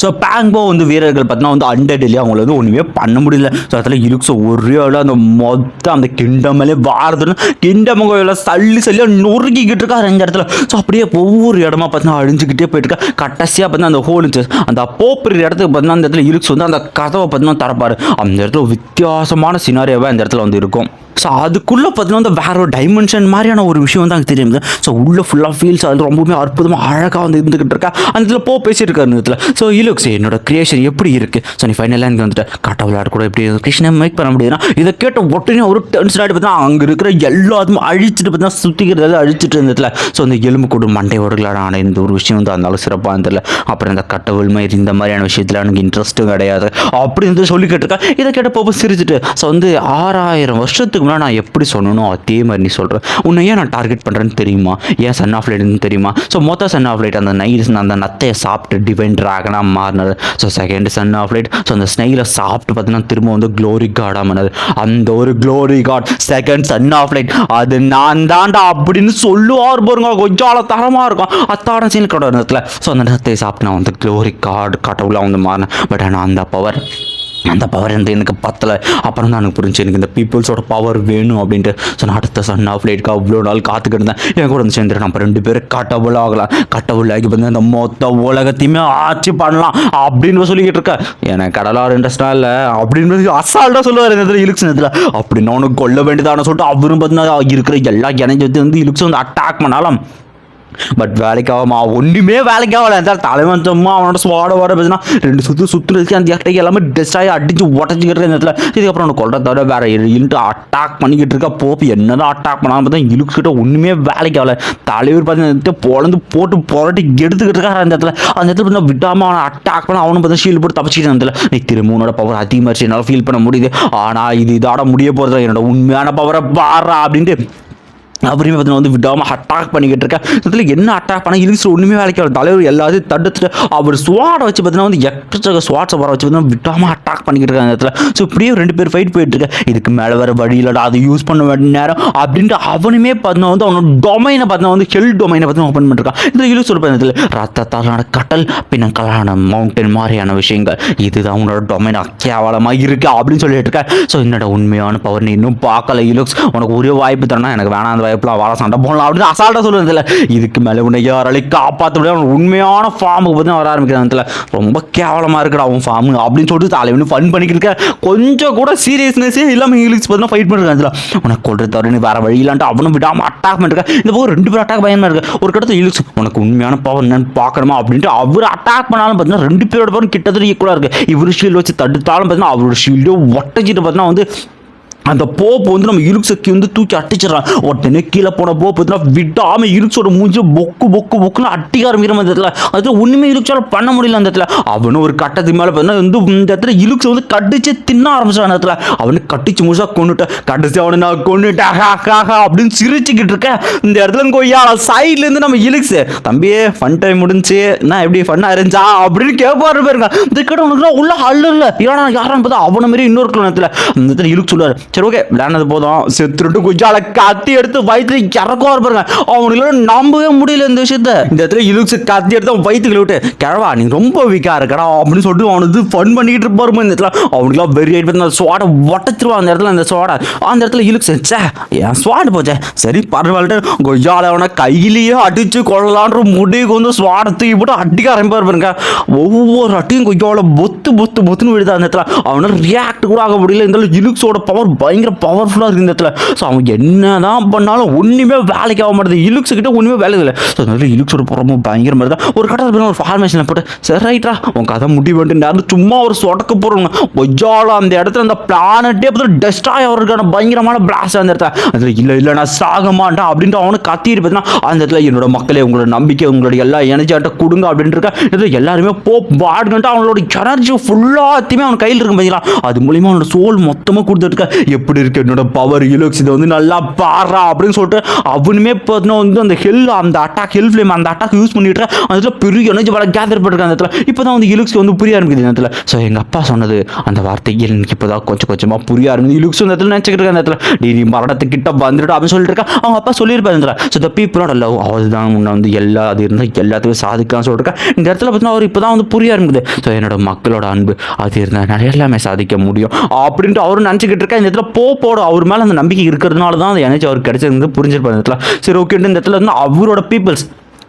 ஸோ பேங்போ வந்து வீரர்கள் பார்த்தீங்கன்னா வந்து அண்டர் டெல்லி அவங்கள வந்து ஒன்றுமே பண்ண முடியல. ஸோ அதில் இருக்கு ஒரே அந்த மொத்தம் அந்த கிண்டமேலே வாரதுன்னு கிண்டம் எல்லாம் சல்லியாக நொறுக்கிக்கிட்டு இருக்கா அந்த இடத்துல. ஸோ அப்படியே ஒவ்வொரு இடமா பார்த்தீங்கன்னா அழிஞ்சிக்கிட்டே போயிட்டு இருக்கா. கடைசியாக பார்த்தீங்கன்னா அந்த ஹோல் அந்த போப்புற இடத்துக்கு பார்த்தீங்கன்னா அந்த இடத்துல இருக்கு வந்து அந்த கதவை பார்த்தீங்கன்னா திறப்பாரு. அந்த இடத்துல வித்தியாசமான சினாரியாவாக அந்த இடத்துல வந்து இருக்கும். ஸோ அதுக்குள்ளே பார்த்தீங்கன்னா வந்து வேற ஒரு டைமென்ஷன் மாதிரியான ஒரு விஷயம் வந்து அங்கே தெரியுது. ஸோ உள்ளே ஃபுல்லாக ஃபீல்ஸ் அது ரொம்பவுமே அற்புதமாக அழகாக வந்து இருந்துக்கிட்டு இருக்கா. அந்த இடத்துல பேசிட்டு இருக்காரு அந்த இடத்துல. ஸோ இலுக்ஸ் என்னோட கிரியேஷன் எப்படி இருக்குது, ஸோ நீ ஃபைனலாக இங்கே வந்துட்டு காட்ட விளையாட கூட எப்படி கிருஷ்ணன் மேக் பண்ண முடியுதுன்னா இதை கேட்ட உடனே ஒரு டென்ஷன் ஆகிட்டு பார்த்தீங்கன்னா அங்கே இருக்கிற எல்லாத்தையும் அழிச்சிட்டு பார்த்தீங்கன்னா சுற்றிக்கிறது அழிச்சிட்டு இருந்ததுல. ஸோ அந்த எலும்பு கூட மண்டை ஓடுகளான ஆனால் இந்த ஒரு விஷயம் வந்து இருந்தாலும் சிறப்பாக இருந்ததில்ல. அப்புறம் இந்த கட்டவுள் மாதிரி இந்த மாதிரியான விஷயத்தில் எனக்கு இன்ட்ரெஸ்ட்டும் கிடையாது அப்படி வந்து சொல்லிக்கிட்டு இருக்கா. இதை கேட்ட போப்போ சிரிச்சுட்டு ஸோ வந்து 6000 வருஷத்துக்கு முன்னாடி நான் எப்படி சொல்லணும் அதே மாதிரி நீ சொல்கிறேன், உன்னை ஏன் நான் டார்கெட் பண்ணுறேன்னு தெரியுமா, ஏன் சன் ஆஃப் லைட்னு தெரியுமா. ஸோ மொத்த சன் ஆஃப் லைட் அந்த நைட் அந்த நத்தையை சாப்பிட்டு டிவைன் ட்ராகனாக மாறினது. So second son of light so அந்த ஸ்னெயிலை சாப்பிட்டு பார்த்தீங்கன்னா திரும்ப வந்து க்ளோரி காடாக மாறினது. அந்த ஒரு glory god second son of light அது நான் தாண்டா அப்படின்னு சொல்லுவார் பாருங்க. கொஞ்சம் தரமாக இருக்கும் அத்தாட சீன் கடை இடத்துல. ஸோ அந்த நத்தையை சாப்பிட்டு நான் வந்து க்ளோரி காட் கடவுளாக வந்து மாறினேன். பட் ஆனால் அந்த பவர் எனக்கு பத்தலை. அப்புறம் தான் எனக்கு புரிஞ்சு எனக்கு இந்த பீப்புள்ஸோட பவர் வேணும் அப்படின்ட்டு. ஸோ நான் அடுத்த சன் ஆஃப் லைட்க்கு அவ்வளோ நாள் காத்துக்கிட்டு இருந்தேன். என் கூட வந்து சேர்ந்துட்டு நம்ம 2 பேரும் கட்டபுள் ஆகலாம், கட்டபுள் ஆகி வந்து அந்த மொத்த உலகத்தையுமே ஆட்சி பண்ணலாம் அப்படின்னு சொல்லிக்கிட்டு இருக்கேன். எனக்கு கடலார் இன்ட்ரெஸ்டாக இல்லை அப்படின்னு அசால்ட்டாக சொல்லுவார் இந்த இடத்துல இலுக்ஸ் நேரத்தில். அப்படின்னு அவனுக்கு கொல்ல வேண்டியதான சொல்லிட்டு அவரும் பார்த்தீங்கன்னா இருக்கிற எல்லா இணைஞ்சு வந்து இலுக்ஸ் வந்து அட்டாக் பண்ணாலும் பட் வேலைக்காகமா ஒன்றுமே வேலைக்காகல. இருந்தாலும் தலைவன் சும்மா அவனோட ஸ்வாட வர பேசினா 2 சுற்றுறதுக்கு அந்த இடத்துக்கு எல்லாமே டெஸ்டாகி அடிச்சு உடச்சிக்கிட்டு இருக்க இடத்துல. இதுக்கப்புறம் அவனை கொல்ற தவிர வேற இன்ட்டு அட்டாக் பண்ணிக்கிட்டு இருக்கா. போப்பு என்னதான் அட்டாக் பண்ணாமல் பார்த்தா இழுக்கிட்ட ஒன்றுமே வேலைக்காகல. தலைவர் பார்த்தீங்கன்னா பொழந்து போட்டு புரட்டி எடுத்துக்கிட்டு இருக்கா அந்த இடத்துல. அந்த இடத்துல பார்த்தா விடாமல் அவனை அட்டாக் பண்ண அவனும் பார்த்தா ஷீல்டு போட்டு தப்பிச்சிட்டு இருந்ததில்ல. நீ திரும்ப உன்னோட பவர் அதிகமாகிடுச்சு என்னால் ஃபீல் பண்ண முடியுது. ஆனால் இது இதோட முடிய போகிறது என்னோட உண்மையான பவரை பாடுறா அப்படின்ட்டு அப்புறமே பார்த்தீங்கன்னா வந்து விடாமல் அட்டாக் பண்ணிக்கிட்டு இருக்கேன். இதில் என்ன அட்டாக் பண்ணால் இலிக்ஸ் ஒன்றுமே வேலைக்கு வர தலைவர் எல்லாத்தையும் தடுத்துட்டு அவர் ஸ்வாடை வச்சு பார்த்தீங்கன்னா வந்து எக்கச்சக்க ஸ்வாட்ஸை வர வச்சு பார்த்தீங்கன்னா விடாமல் அட்டாக் பண்ணிக்கிட்டு இருக்காங்க இடத்துல. ஸோ இப்படியே 2 பேர் ஃபைட் போயிட்டு இருக்கேன். இதுக்கு மேலே வர வழி இல்லைடா, அதை யூஸ் பண்ண வேண்டிய நேரம் அப்படின்ட்டு அவனுமே பார்த்தீங்கன்னா வந்து அவனோட டொமைனை பார்த்தீங்கன்னா வந்து ஹெல் டொமைனை பார்த்தீங்கன்னா ஓப்பன் பண்ணிருக்கான். இந்த இலிக்ஸ் ஒரு இடத்துல ரத்தத்தாலான கடல் பின்னங்களான மவுண்டன் மாதிரியான விஷயங்கள் இதுதான் அவனோட டொமைன் கேவலமாக இருக்கு அப்படின்னு சொல்லிட்டு இருக்கேன். ஸோ என்னோட உண்மையான பவர் நீ இன்னும் பார்க்கல இலிக்ஸ், உனக்கு ஒரே வாய்ப்பு தரணும், எனக்கு வேணாம் அந்த வாய்ப்புலாம் வாழ சண்டை போடலாம் அப்படின்னு அசால்ட்டாக சொல்லுறதுல இதுக்கு மேலே உன்னை யாராலையும் காப்பாற்ற முடியாது. உண்மையான ஃபார்முக்கு பற்றி வர ஆரம்பிக்கிறான். ரொம்ப கேவலமாக இருக்கடா அவன் ஃபார்மு அப்படின்னு சொல்லிட்டு தலைவனு ஃபன் பண்ணிக்கிட்டு இருக்க. கொஞ்சம் கூட சீரியஸ்னஸே இல்லாமல் இங்கிலீஷ் பார்த்தீங்கன்னா ஃபைட் பண்ணுறாங்க. உனக்கு கொள்றது தவிர நீ வேறு வழி இல்லான்ட்டு அவனும் விடாமல் அட்டாக் பண்ணிருக்கேன். இந்த போது 2 பேர் அட்டாக் பயமாக இருக்கு. ஒரு கடத்தில் இலிக்ஸ் உனக்கு உண்மையான பவர் என்னன்னு பார்க்கணுமா அப்படின்ட்டு அவர் அட்டாக் பண்ணாலும் பார்த்தீங்கன்னா 2 பேரோட பவர் கிட்டத்தட்ட ஈக்குவலாக இருக்குது. இவர் ஷீல்டு வச்சு தடுத்தாலும் பார்த்தீங்கன்னா அவரோட ஷீல்டோ ஒட்டச்சிட்டு பார்த்தீங்கன்னா வந்து அந்த போப்பு வந்து நம்ம இலுக்ஸுக்கு வந்து தூக்கி அட்டிச்சிடறான். உடனே கீழே போன போப்பு பார்த்தீங்கன்னா விடாமல் இலுக்ஸோட மூஞ்சி பொக்குன்னு அட்டிக்க ஆரம்பிக்கிற மாதிரி இடத்துல அதில் ஒன்றுமே இலுக்ஸால் பண்ண முடியல. அந்த இடத்துல அவனும் ஒரு கட்டத்துக்கு மேலே பார்த்தீங்கன்னா வந்து இந்த இடத்துல இலுக்ஸ் வந்து கடிச்சு தின்ன ஆரம்பிச்சான். அந்த இடத்துல அவனுக்கு கட்டிச்சு முழுசா கொண்டுட்டேன். கடிச்சு அவனை நான் கொண்டுட்டேன் அப்படின்னு சிரிச்சுக்கிட்டு இருக்கேன். இந்த இடத்துல கொய்யா சைட்லேருந்து நம்ம இலுக்ஸ் தம்பியே ஃபன் டைம் முடிஞ்சு நான் எப்படி ஃபன்னாக இருந்துச்சா அப்படின்னு கேட்பாரு பாருங்க. இந்த கிட்ட உனக்கு உள்ள அல்ல இல்லை யாரான்னு பார்த்தா அவனை மாதிரி இன்னொரு இடத்துல அந்த இடத்துல இலுக்ஸ் சொல்லுவார். சரி ஓகே விளையாடுனது போதும், செத்துட்டு குஜால கத்தி எடுத்து வயிற்று இறக்குவா இருப்பாருங்க. அவனுக்கு நம்பவே முடியல இந்த விஷயத்த. இந்த இடத்துல இலுக்ஸ் கத்தி எடுத்து அவன் வயிற்றுல விட்டு கிழவா நீ ரொம்ப வீக்கா இருக்கடா அப்படின்னு சொல்லிட்டு அவனுக்கு ஃபன் பண்ணிக்கிட்டு இருப்பாரு. இந்த இடத்துல அவனுக்குலாம் வெறி ஆயிட்டு அந்த ஸ்வாடை ஒட்டச்சிருவான். அந்த இடத்துல அந்த ஸ்வாடை அந்த இடத்துல இலுக்ஸ் என் ஸ்வாடு போச்சே சரி பரவாயில்ல குஜால அவனை கையிலேயே அடிச்சு கொள்ளலான்ற முடிவுக்கு வந்து ஸ்வாடை தூக்கி போட்டு அடிக்க ஆரம்பிப்பாரு பாருங்க. ஒவ்வொரு அட்டியும் கொய்யால பொத்துன்னு விழுது. அந்த இடத்துல அவனால ரியாக்ட் கூட ஆக முடியல. இந்த இலுக்ஸோட பவர் பயங்கர பவர்ஃபுல்லாக இருக்குது இந்த இடத்துல. ஸோ அவன் என்ன தான் பண்ணாலும் ஒன்றுமே வேலைக்கு ஆக மாட்டேது. இலுக்ஸ் கிட்ட ஒன்றுமே வேலை இல்லை. ஸோ அதனால இலுக்ஸோட புறமும் பயங்கர மாதிரி தான். ஒரு கட்டத்தில் ஒரு ஃபார்மேஷனில் போட்டு சரி ரைட்டா உன் கதை முடிவு பண்ணிட்டு நேரம் சும்மா ஒரு சொடக்க போடுறோங்க கொஜாலம் அந்த இடத்துல அந்த பிளானட்டே பார்த்து டெஸ்ட்ராய் அவருக்கான பயங்கரமான பிளாஸ்ட் அந்த இடத்துல. அதில் இல்லை நான் சாக மாட்டேன் அப்படின்ட்டு அவனுக்கு கத்திட்டு பார்த்தீங்கன்னா அந்த இடத்துல என்னோட மக்களே உங்களோட நம்பிக்கை உங்களோட எல்லா எனர்ஜியாட்ட கொடுங்க அப்படின்ட்டு இருக்கா. இதில் எல்லாருமே பாடுங்கன்ட்டு அவனோட எனர்ஜி ஃபுல்லாத்தையுமே அவன் கையில் இருக்கும் பார்த்தீங்களா. அது மூலியமாக அவனோட சோல் மொத்தமாக கொடுத்துருக்க. எப்படி இருக்கு என்னோட பவர் இலுக்ஸ் இதை வந்து நல்லா பாடுறா அப்படின்னு சொல்லிட்டு அவனுமே பார்த்தீங்கன்னா வந்து அந்த அந்த அட்டாக் ஹெல் ஃப்ளேம் அந்த அட்டாக் யூஸ் பண்ணிட்டு அதில் பெரிய எனர்ஜி வர கேதர் பண்ணிருக்க. அந்த இடத்துல இப்போ தான் வந்து இலுக்ஸ்க்கு வந்து புரிய ஆரம்பிக்குது இந்த இடத்துல. ஸோ எங்கள் அப்பா சொன்னது அந்த வார்த்தை எனக்கு இப்போ தான் கொஞ்சமாக புரிய ஆரம்பிக்குது. இலுக்ஸ் இந்த இடத்துல நினச்சிக்கிட்டு இருக்க. அந்த இடத்துல நீ மரணத்துக்கிட்ட வந்துட்டு அப்படின்னு சொல்லிட்டு இருக்கா. அவங்க அப்பா சொல்லியிருப்பாரு இந்த இடத்துல. ஸோ த பீப்புளோட லவ் அதுதான் முன்ன வந்து அது இருந்தால் எல்லாத்தையும் சாதிக்கலாம்னு சொல்லிட்டு இந்த இடத்துல பார்த்தீங்கன்னா அவர் இப்போ தான் வந்து புரிய ஆரம்பிக்குது. ஸோ என்னோட மக்களோட அன்பு அது இருந்தால் நிறைய எல்லாமே சாதிக்க முடியும் அப்படின்ட்டு அவரும் நினச்சிக்கிட்டு இருக்கா. இந்த இடத்துல போட அவர் மேலே அந்த நம்பிக்கை இருக்கிறதுனால தான் அந்த எனர்ஜி அவருக்கு கிடைச்சது புரிஞ்சிருப்பாரு இந்த இடத்துல. சரி ஓகே இந்த இடத்துல வந்து அவரோட பீப்புள்ஸ்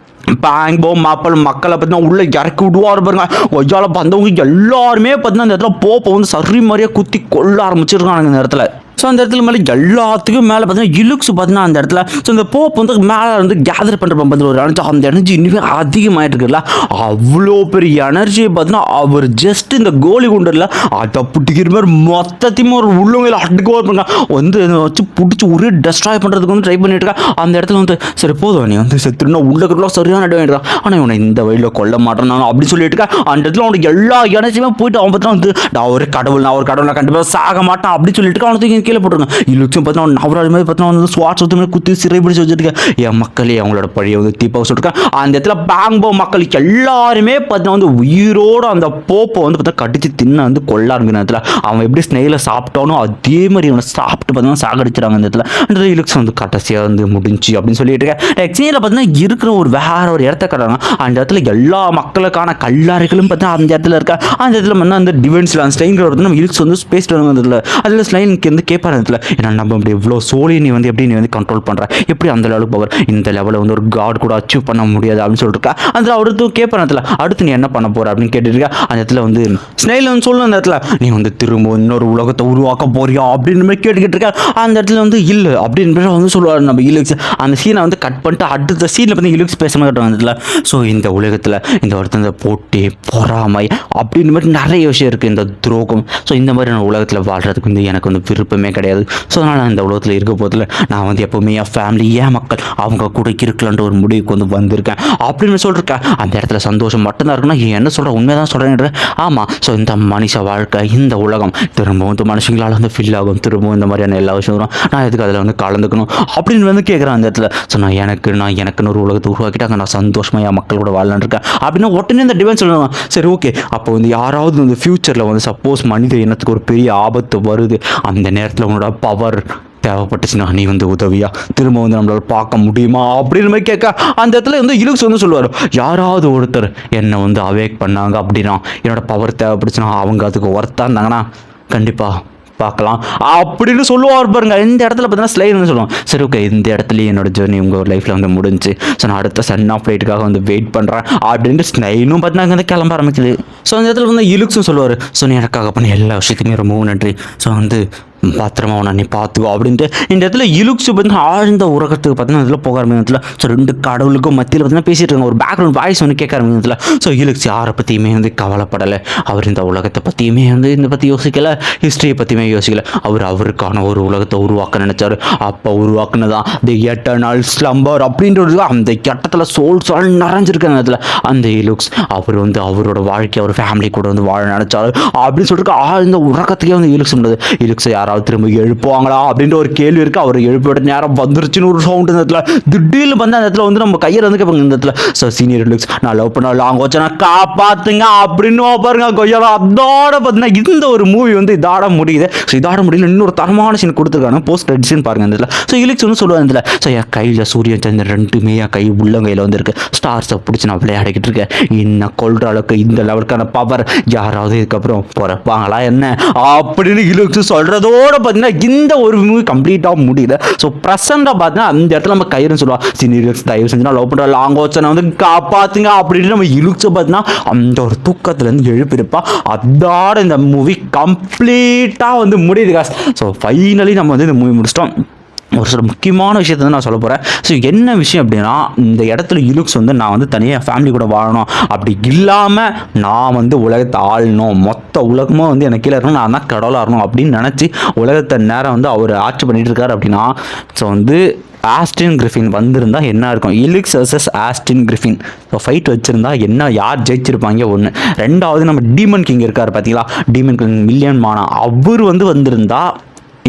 பேங்போ மக்களை பார்த்தீங்கன்னா உள்ள இறக்கி விடுவார் பாருங்க. ஒஜால வந்தவங்க எல்லாருமே பார்த்தீங்கன்னா இந்த இடத்துல போப்பை வந்து சரி மாதிரியாக குத்தி கொள்ள ஆரம்பிச்சிருக்காங்க இந்த இடத்துல. ஸோ அந்த இடத்துல மேலே எல்லாத்துக்கும் மேலே பார்த்தீங்கன்னா இலுக்ஸ் பார்த்தீங்கன்னா அந்த இடத்துல ஸோ இந்த போப் வந்து மேலே வந்து கேதர் பண்ணுறப்ப பார்த்தீங்கன்னா ஒரு எனர்ஜி அந்த எனர்ஜி இன்னுமே அதிகமாகிட்டு இருக்குல்ல. அவ்வளோ பெரிய எனர்ஜியை பார்த்தீங்கன்னா அவர் ஜஸ்ட் இந்த கோலி குண்டரில் அதை பிடிக்கிற மாதிரி மொத்தத்தையுமே ஒரு உள்ளவங்க அட்டுக்கு இருப்பாங்க வந்து வச்சு பிடிச்சி ஒரே டெஸ்ட்ராய் பண்ணுறதுக்கு வந்து ட்ரை பண்ணிட்டு இருக்கா. அந்த இடத்துல வந்து சரி போதும் நீ வந்து செத்துனா உள்ளக்குள்ள சரியான இடம் வேண்டாம் ஆனால் இவனை இந்த வழியில் கொல்ல மாட்டேன் நான் அப்படி சொல்லிட்டு இருக்கா. அந்த இடத்துல அவனுக்கு எல்லா எனர்ஜியுமே போயிட்டு அவன் பார்த்தா வந்து நான் ஒரு கடவுள் கண்டிப்பாக சாக மாட்டான் அப்படி சொல்லிட்டு அவனுக்கு கீழே போட்டுருங்க. இலுக்ஸும் பார்த்தீங்கன்னா அவரால் மாதிரி பார்த்தீங்கன்னா வந்து ஸ்வாட்ஸ் வந்து குத்தி சிறை பிடிச்சி வச்சுருக்கேன். என் மக்களே அவங்களோட பழியை வந்து தீப்பாக சொல்லிருக்கேன். அந்த இடத்துல பேங்போ மக்களுக்கு எல்லாருமே பார்த்தீங்கன்னா வந்து உயிரோடு அந்த போப்பை வந்து பார்த்தா கடிச்சு தின்ன வந்து கொள்ள ஆரம்பிக்கிற இடத்துல அவன் எப்படி ஸ்னெயில சாப்பிட்டானோ அதே மாதிரி அவனை சாப்பிட்டு பார்த்தீங்கன்னா சாகடிச்சிடாங்க அந்த இடத்துல. அந்த இலுக்ஸ் வந்து கடைசியாக வந்து முடிஞ்சு அப்படின்னு சொல்லிட்டு இருக்கேன். எக்ஸ்சேஞ்சில் பார்த்தீங்கன்னா இருக்கிற ஒரு வேற ஒரு இடத்த கட்டுறாங்க. அந்த இடத்துல எல்லா மக்களுக்கான கல்லாறைகளும் பார்த்தா அந்த இடத்துல இருக்கா. அந்த இடத்துல வந்து அந்த டிவென்ஸில் அந்த ஸ்லைன் வந்து நம்ம இலுக்ஸ் வந்து ஸ்பேஸ் வருவதில்லை. அதில் ஸ்லைனுக்கு வந்து கேட்பாரு ஏன்னா நம்ம இப்படி இவ்வளோ சோழி நீ வந்து எப்படி நீ வந்து கண்ட்ரோல் பண்ணுற எப்படி அந்த லெவலுக்கு பவர் இந்த லெவலில் வந்து ஒரு காட் கூட அச்சீவ் பண்ண முடியாது அப்படின்னு சொல்லிட்டு அதில் அவருக்கு கேட்பேன் அடுத்து நீ என்ன பண்ண போற அப்படின்னு கேட்டுருக்கா. அந்த இடத்துல வந்து ஸ்னைல் வந்து சொல்லணும் அந்த இடத்துல நீ வந்து திரும்ப இன்னொரு உலகத்தை உருவாக்க போறியா அப்படின்னு மாதிரி கேட்டுக்கிட்டு இருக்கா. அந்த இடத்துல வந்து இல்லை அப்படின்னு வந்து சொல்லுவார் நம்ம இலுக்ஸ். அந்த சீனை வந்து கட் பண்ணிட்டு அடுத்த சீனில் வந்து இலுக்ஸ் பேச மாதிரி அந்த இடத்துல. ஸோ இந்த உலகத்தில் இந்த ஒருத்தந்த போட்டி பொறாமை அப்படின்னு மாதிரி நிறைய விஷயம் இருக்குது இந்த துரோகம். ஸோ இந்த மாதிரியான உலகத்தில் வாழ்றதுக்கு வந்து எனக்கு வந்து விருப்பம் எப்பவுமே கிடையாது. ஸோ அதனால் நான் இந்த உலகத்தில் இருக்க போதில் நான் வந்து எப்போவுமே என் ஃபேமிலி ஏன் மக்கள் அவங்க கூட இருக்கலான்ற ஒரு முடிவுக்கு வந்து வந்திருக்கேன் அப்படின்னு சொல்லியிருக்கேன். அந்த இடத்துல சந்தோஷம் மட்டும்தான் இருக்குன்னா என்ன சொல்கிறேன், உண்மையாக சொல்கிறேன். ஆமாம். ஸோ இந்த மனுஷ வாழ்க்கை, இந்த உலகம் திரும்பவும் இந்த மனுஷங்களால் வந்து ஃபில் ஆகும், திரும்பவும் இந்த மாதிரியான எல்லா விஷயம் வரும். நான் எதுக்கு அதில் வந்து கலந்துக்கணும் அப்படின்னு வந்து கேட்குறேன் அந்த இடத்துல. ஸோ நான் எனக்குன்னு ஒரு உலகத்தை உருவாக்கிட்டாங்க, நான் சந்தோஷமாக என் மக்கள் கூட வாழலான்னு இருக்கேன் அப்படின்னா உடனே இந்த டிவைன் சொல்லுவாங்க. சரி ஓகே, அப்போ வந்து யாராவது வந்து ஃப்யூச்சரில் வந்து சப்போஸ் மனித இனத்துக்கு ஒரு பெரிய ஆபத்து வருது, அந்த நேரத்தில் உன்னோட பவர் தேவைப்பட்டுச்சுன்னா நீ வந்து உதவியா திரும்ப வந்து நம்மளால் பார்க்க முடியுமா அப்படின்னு மாதிரி கேட்க அந்த இடத்துல வந்து இலுக்ஸ் வந்து சொல்லுவார், யாராவது ஒருத்தர் என்னை வந்து அவேக் பண்ணாங்க அப்படின்னா என்னோட பவர் தேவைப்பட்டுச்சுன்னா அவங்க அதுக்கு ஒர்த்தாக இருந்தாங்கன்னா கண்டிப்பாக பார்க்கலாம் அப்படின்னு சொல்லுவார் பாருங்க. இந்த இடத்துல பார்த்தீங்கன்னா ஸ்லைட் வந்து சொல்லுவாங்க. சரி ஓகே, இந்த இடத்துலையும் என்னோட ஜேர்னி உங்கள் லைஃப்பில் வந்து முடிஞ்சு, ஸோ நான் அடுத்த சன் ஆஃப் ஃப்ளைட்டுக்காக வந்து வெயிட் பண்ணுறேன் அப்படின்ட்டு ஸ்னைனும் பார்த்தீங்கன்னா வந்து கிளம்ப ஆரம்பிக்குது. ஸோ அந்த இடத்துல வந்து இலுக்ஸும் சொல்லுவார், ஸோ நீ எனக்காக பண்ண எல்லா விஷயத்துக்குமே ரொம்பவும் நன்றி, ஸோ வந்து பாத்திரமா உன்னை நீ பார்த்துக்கோ அப்படின்ட்டு இந்த இடத்துல இலுக்ஸ் பார்த்தீங்கன்னா ஆழ்ந்த உலகத்துக்கு பார்த்தீங்கன்னா இதில் போக ஆரம்பிக்கிறதுல. ஸோ ரெண்டு கடவுளுக்கும் மத்தியில் பார்த்தீங்கன்னா பேசிட்டு இருக்காங்க. ஒரு பேக்ரவுண்ட் வாய்ஸ் வந்து கேட்க ஆரம்பிக்கிறதுல. ஸோ இலுக்ஸ் யாரை பற்றியுமே வந்து கவலைப்படலை, அவர் இந்த உலகத்தை பற்றியுமே வந்து இந்த பற்றி யோசிக்கலை, ஹிஸ்ட்ரியை பற்றியுமே யோசிக்கலை. அவருக்கான ஒரு உலகத்தை உருவாக்க நினைச்சாரு. அப்போ உருவாக்குனதான் தி எட்டர்னல் ஸ்லம்பர் அப்படின்றது. அந்த கட்டத்தில் சோல்ஸ் நிறைஞ்சிருக்கு அந்த இடத்துல. அந்த இலுக்ஸ் அவர் வந்து அவரோட வாழ்க்கை அவர் ஃபேமிலி கூட வந்து வாழ நினைச்சாரு அப்படின்னு சொல்லிட்டு ஆழ்ந்த உலகத்துக்கே வந்து இலுக்ஸ் உள்ளது. இலுக்ஸ் யாராவது திரும்ப எழுப்புவாங்களா அப்படின்ற ஒரு கேள்வி இருக்கு. அவர் எழுப்பியோட நேரம் வந்துருச்சுன்னு ஒரு சவுண்ட் இந்த இடத்துல திடீர்னு வந்து அந்த இடத்துல வந்து நம்ம கையில் வந்து கேட்பாங்க இந்த இடத்துல. ஸோ சீனியர் இலுக்ஸ் நான் லவ் பண்ண லாங் வச்சா காப்பாத்துங்க அப்படின்னு பாருங்க கொய்யால. அதோட பார்த்தீங்கன்னா இந்த ஒரு மூவி வந்து இதோட முடியுது. ஸோ இதோட முடியல இன்னொரு தரமான சீன் கொடுத்துருக்காங்க, போஸ்ட் கிரெடிட்ஸ்னு பாருங்க இந்த இடத்துல. ஸோ இலுக்ஸ் வந்து சொல்லுவாங்க இந்த இடத்துல, ஸோ என் கையில் சூரியன் சந்திரன் ரெண்டுமே என் கை உள்ளங்கையில் வந்து இருக்கு, ஸ்டார்ஸை பிடிச்சி நான் விளையாடிக்கிட்டு இருக்கேன், இன்னும் கொள்ற அளவுக்கு இந்த லெவலுக்கான பவர் யாராவது இதுக்கப்புறம் பிறப்பாங்களா என்ன அப்படின்னு இலுக்ஸ் சொல்றதோட பார்த்தீங்கன்னா இந்த ஒரு மூவி கம்ப்ளீட்டாக முடியல. ஸோ ப்ரெசென்ட்டாக பார்த்தீங்கன்னா அந்த இடத்துல நம்ம கயிறுன்னு சொல்லுவா, சீனியர்ஸ் தயவு செஞ்சு நான் லவ் பண்ணுற லாங் வச்சனை வந்து காப்பாற்றுங்க அப்படின்னு நம்ம இலுக்ஸை பார்த்தீங்கன்னா அந்த ஒரு தூக்கத்துலேருந்து எழுப்பியிருப்பா. அதோட இந்த மூவி கம்ப்ளீட்டாக வந்து முடியுது காசு. ஸோ ஃபைனலி நம்ம வந்து இந்த மூவி முடிச்சிட்டோம். ஒரு சில முக்கியமான விஷயத்தை வந்து நான் சொல்ல போகிறேன். ஸோ என்ன விஷயம் அப்படின்னா, இந்த இடத்துல இலுக்ஸ் வந்து நான் வந்து தனியாக ஃபேமிலி கூட வாழணும், அப்படி இல்லாமல் நான் வந்து உலகத்தை ஆளணும், மொத்த உலகமாக வந்து எனக்கு கீழே இருக்கணும், நான் தான் கடவுளாக இருக்கணும் அப்படின்னு நினச்சி உலகத்தை நேரம் வந்து அவர் ஆட்சி பண்ணிகிட்டு இருக்காரு அப்படின்னா, ஸோ வந்து ஆஸ்டின் கிரிஃபின் வந்திருந்தால் என்ன இருக்கும், இலுக்ஸ் versus Austin Griffin so fight வச்சுருந்தா என்ன, யார் ஜெயிச்சிருப்பாங்க ஒன்று. ரெண்டாவது நம்ம டீமன் கிங் இருக்கார் பார்த்தீங்களா, டீமன் கிங் மில்லியன் மானா, அவர் வந்து வந்திருந்தா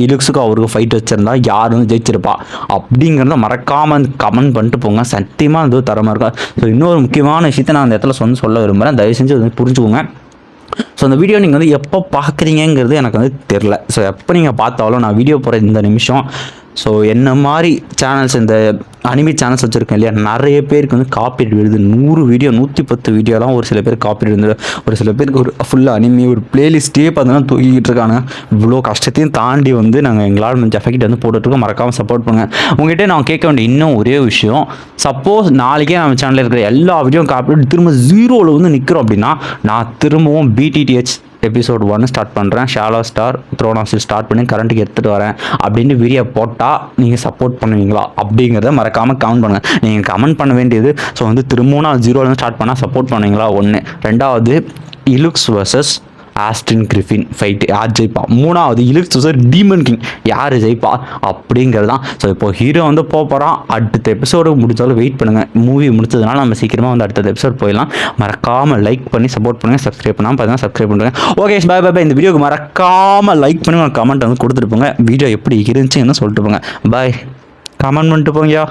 இலுக்ஸுக்கு அவருக்கு ஃபைட் வச்சுருந்தா யார் வந்து ஜெயிச்சிருப்பா அப்படிங்கிறத மறக்காமல் கமெண்ட் பண்ணிட்டு போங்க. சத்தியமாக வந்து தரமாக இருக்கா. ஸோ இன்னொரு முக்கியமான விஷயத்தை நான் அந்த இடத்துல சொல்ல விரும்புகிறேன், தயவு செஞ்சு வந்து புரிஞ்சுக்கோங்க. ஸோ அந்த வீடியோ நீங்கள் வந்து எப்போ பார்க்குறீங்கிறது எனக்கு வந்து தெரில. ஸோ எப்போ நீங்கள் பார்த்தாலும் நான் வீடியோ போகிற இந்த நிமிஷம் ஸோ என்ன மாதிரி சேனல்ஸ், இந்த அனிமி சேனல்ஸ் வச்சுருக்கேன் இல்லையா, நிறைய பேருக்கு வந்து காப்பிரைட் விழுது. 100 வீடியோ 110 வீடியோலாம் ஒரு சில பேர் காப்பிரைட் இருந்தது, ஒரு சில பேருக்கு ஒரு ஃபுல்லாக அனிமி ஒரு பிளேலிஸ்ட்டே பார்த்தீங்கன்னா தூக்கிக்கிட்டு இருக்காங்க. இவ்வளோ கஷ்டத்தையும் தாண்டி வந்து நாங்கள் எங்களால் கொஞ்சம் எஃபெக்ட் வந்து போட்டுட்ருக்கோம். மறக்காமல் சப்போர்ட் பண்ணுங்கள். உங்கள்கிட்ட நான் கேட்க வேண்டிய இன்னும் ஒரே விஷயம், சப்போஸ் நாளைக்கே நம்ம சேனலில் இருக்கிற எல்லா வீடியோ காப்பிரைட் திரும்ப 0ல் வந்து நிற்கிறோம் அப்படின்னா, நான் திரும்பவும் BTTH எபிசோட் 1 ஸ்டார்ட் பண்ணுறேன், shallow star throne of still start பண்ணி கரண்ட்டுக்கு எடுத்துகிட்டு வரேன் அப்படின்னு வீடியோ போட்டால் நீங்கள் சப்போர்ட் பண்ணுவீங்களா அப்படிங்கிறத மறக்காமல் கமெண்ட் பண்ணுங்கள். நீங்கள் கமெண்ட் பண்ண வேண்டியது, ஸோ வந்து திரும்பவும் நான் 0ல் ஸ்டார்ட் பண்ணால் சப்போர்ட் பண்ணுவீங்களா ஒன்று. ரெண்டாவது இலுக்ஸ் வர்சஸ் ஆஸ்டின் கிரிஃபின் ஃபைட்டு யார் ஜெயிப்பா. மூணாவது இலுக்ஸ் வர்சஸ் டீமன் கிங் யார் ஜெயிப்பா அப்படிங்கிறது தான். ஸோ இப்போ ஹீரோ வந்து போகிறான், அடுத்த எபிசோடு முடிச்சாலும் வெயிட் பண்ணுங்கள். மூவி முடிச்சதுனால நம்ம சீக்கிரமாக வந்து அடுத்த எபிசோட் போயிடலாம். மறக்காமல் லைக் பண்ணி சப்போர்ட் பண்ணுங்கள். சப்ஸ்கிரைப் பண்ணாமல் பார்த்தீங்கன்னா சப்ஸ்கிரைப் பண்ணுங்கள். ஓகே பாய் பாய். இந்த வீடியோக்கு மறக்காமல் லைக் பண்ணி கமெண்ட் வந்து கொடுத்துட்டு போங்க. வீடியோ எப்படி இருந்துச்சுன்னு சொல்லிட்டு போங்க. பாய். கமெண்ட் பண்ணிட்டு போங்கயா.